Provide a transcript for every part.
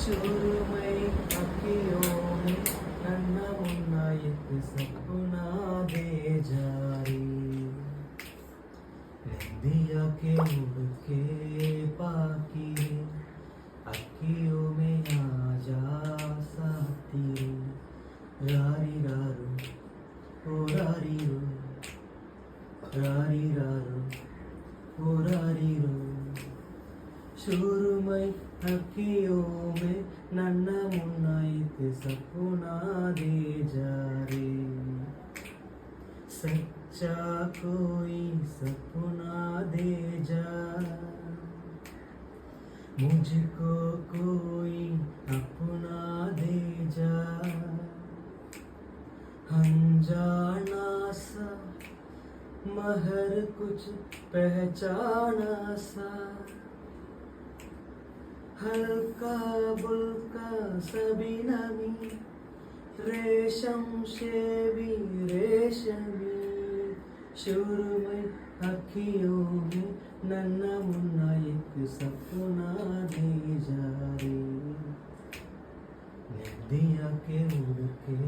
ಶುರುಮೈ ಅಕ್ಕಿಯೋಮೆ ನನ್ನ ಮುನ್ನ ಎತ್ತು ಸಪುನಾದೆ ಜಾರಿ ನೆಂದಿಯಕ್ಕೆ ಹುಡುಕೆ ಪಾಕಿ ಅಕ್ಕಿಯೋಮೆ ಆಜಾ ಸಾತಿರಿ ರಾರಿ ರಾರು ಓರಾರಿರು ರಾರಿ ರಾರು ಓರಾರಿರು ಶುರುಮೈ ಅಕ್ಕಿಯೋಮೆ ನನ್ನ ಮುನ್ನ ಇತ್ತು ಸಪುನಾದೆ ಜಾರಿ सच्चा कोई सपना दे जा मुझको कोई अपना दे जा अनजाना सा महर कुछ पहचाना सा हल्का बुल्का सभी नमी रेशम से भी रेशमी शुरुमई अखियों में नन्ना मुन्ना एक सपना दे जारी नदिया के उड़ के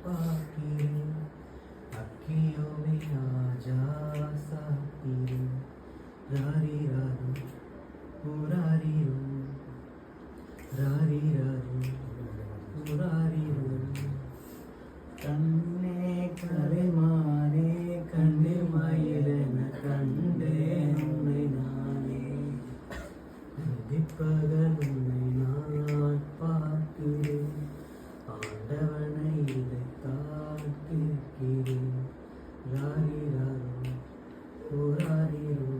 पाकी अखियों में आजा साथी रारी रारू पुरारी रारी रारू पुरारी கண்ணே கலைமானே கண்ணே மயிலென கண்டேன் உன்னை நானே திப்பகல் உன்னை நான் பார்க்கிறேன் ஆண்டவனை இதைத்தான் கேட்கிறேன் ராரி ராரோ புராரிரோ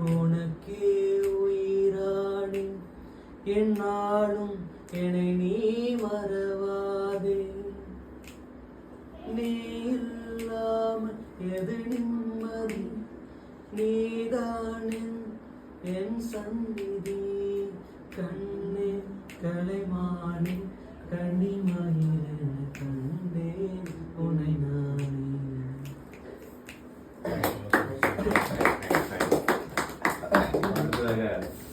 உனக்கே உயிரானே என்னாலும் என்னை நீ மறவாதே நீ இல்லாமல் எது நிம்மதி நீதான் என் சந்நிதி கண்ணே கலைமானே கண்ணிமயிலென கண்டேன்